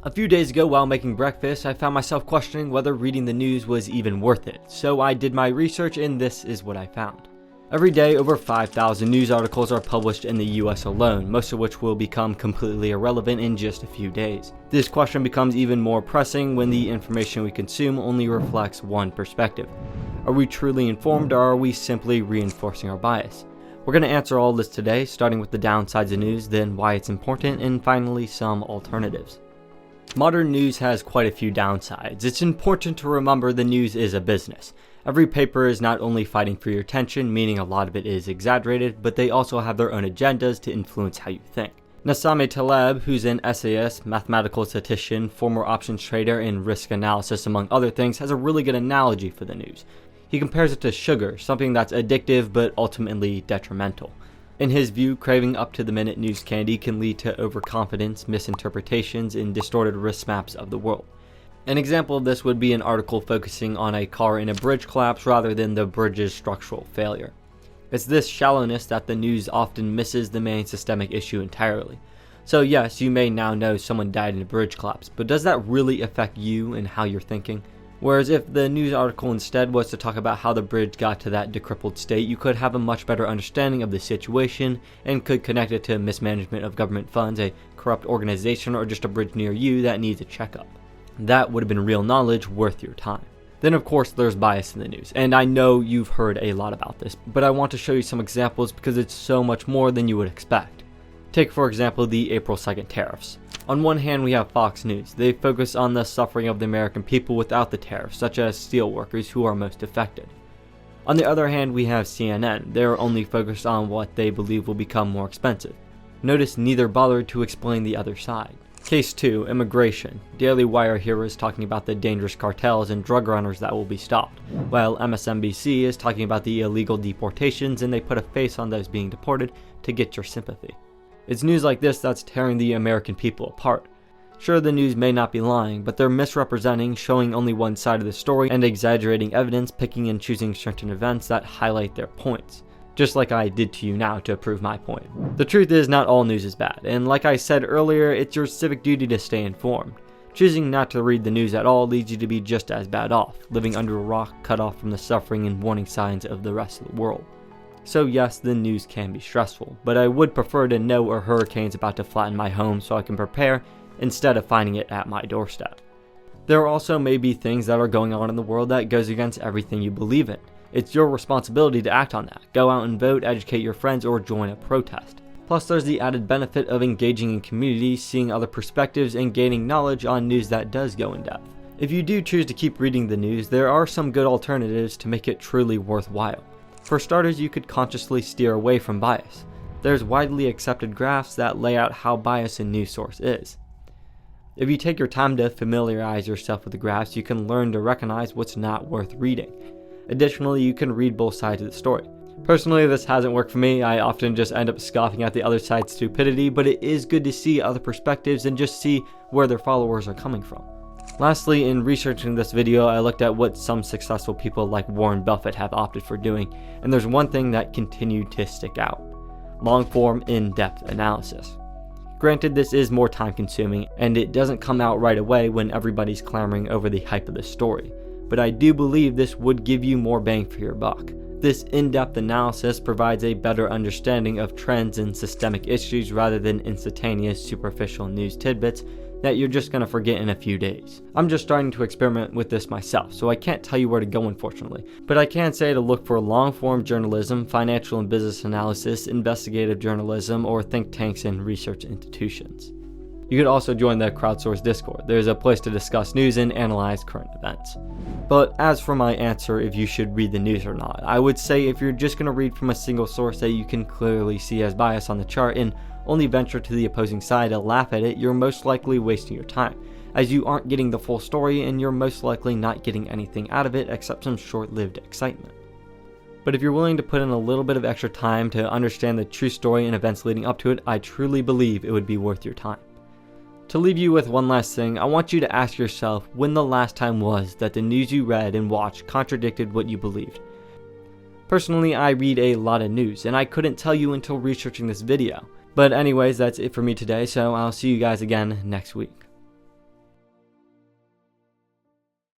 A few days ago while making breakfast, I found myself questioning whether reading the news was even worth it, so I did my research and this is what I found. Every day, over 5,000 news articles are published in the US alone, most of which will become completely irrelevant in just a few days. This question becomes even more pressing when the information we consume only reflects one perspective. Are we truly informed, or are we simply reinforcing our bias? We're going to answer all this today, starting with the downsides of news, then why it's important, and finally some alternatives. Modern news has quite a few downsides. It's important to remember the news is a business. Every paper is not only fighting for your attention, meaning a lot of it is exaggerated, but they also have their own agendas to influence how you think. Nassim Taleb, who's an essayist, mathematical statistician, former options trader, and risk analysis among other things, has a really good analogy for the news. He compares it to sugar, something that's addictive but ultimately detrimental. In his view, craving up-to-the-minute news candy can lead to overconfidence, misinterpretations, and distorted risk maps of the world. An example of this would be an article focusing on a car in a bridge collapse rather than the bridge's structural failure. It's this shallowness that the news often misses the main systemic issue entirely. So yes, you may now know someone died in a bridge collapse, but does that really affect you and how you're thinking? Whereas if the news article instead was to talk about how the bridge got to that decrepit state, you could have a much better understanding of the situation and could connect it to mismanagement of government funds, a corrupt organization, or just a bridge near you that needs a checkup. That would have been real knowledge worth your time. Then of course there's bias in the news, and I know you've heard a lot about this, but I want to show you some examples because it's so much more than you would expect. Take for example the April 2nd tariffs. On one hand, we have Fox News. They focus on the suffering of the American people without the tariffs, such as steel workers who are most affected. On the other hand, we have CNN. They're only focused on what they believe will become more expensive. Notice neither bothered to explain the other side. Case 2, immigration. Daily Wire here is talking about the dangerous cartels and drug runners that will be stopped, while MSNBC is talking about the illegal deportations, and they put a face on those being deported to get your sympathy. It's news like this that's tearing the American people apart. Sure, the news may not be lying, but they're misrepresenting, showing only one side of the story, and exaggerating evidence, picking and choosing certain events that highlight their points. Just like I did to you now to prove my point. The truth is, not all news is bad, and like I said earlier, it's your civic duty to stay informed. Choosing not to read the news at all leads you to be just as bad off, living under a rock, cut off from the suffering and warning signs of the rest of the world. So yes, the news can be stressful, but I would prefer to know a hurricane's about to flatten my home so I can prepare, instead of finding it at my doorstep. There also may be things that are going on in the world that goes against everything you believe in. It's your responsibility to act on that. Go out and vote, educate your friends, or join a protest. Plus there's the added benefit of engaging in community, seeing other perspectives, and gaining knowledge on news that does go in depth. If you do choose to keep reading the news, there are some good alternatives to make it truly worthwhile. For starters, you could consciously steer away from bias. There's widely accepted graphs that lay out how biased a news source is. If you take your time to familiarize yourself with the graphs, you can learn to recognize what's not worth reading. Additionally, you can read both sides of the story. Personally, this hasn't worked for me. I often just end up scoffing at the other side's stupidity, but it is good to see other perspectives and just see where their followers are coming from. Lastly, in researching this video, I looked at what some successful people like Warren Buffett have opted for doing, and there's one thing that continued to stick out: long-form, in-depth analysis. Granted, this is more time-consuming, and it doesn't come out right away when everybody's clamoring over the hype of the story, but I do believe this would give you more bang for your buck. This in-depth analysis provides a better understanding of trends and systemic issues rather than instantaneous, superficial news tidbits that you're just going to forget in a few days. I'm just starting to experiment with this myself, so I can't tell you where to go unfortunately, but I can say to look for long-form journalism, financial and business analysis, investigative journalism, or think tanks and research institutions. You could also join the crowdsourced Discord. There's a place to discuss news and analyze current events. But as for my answer if you should read the news or not, I would say if you're just going to read from a single source that you can clearly see as bias on the chart and only venture to the opposing side to laugh at it, you're most likely wasting your time, as you aren't getting the full story and you're most likely not getting anything out of it except some short-lived excitement. But if you're willing to put in a little bit of extra time to understand the true story and events leading up to it, I truly believe it would be worth your time. To leave you with one last thing, I want you to ask yourself when the last time was that the news you read and watched contradicted what you believed. Personally, I read a lot of news, and I couldn't tell you until researching this video. But anyways, that's it for me today, so I'll see you guys again next week.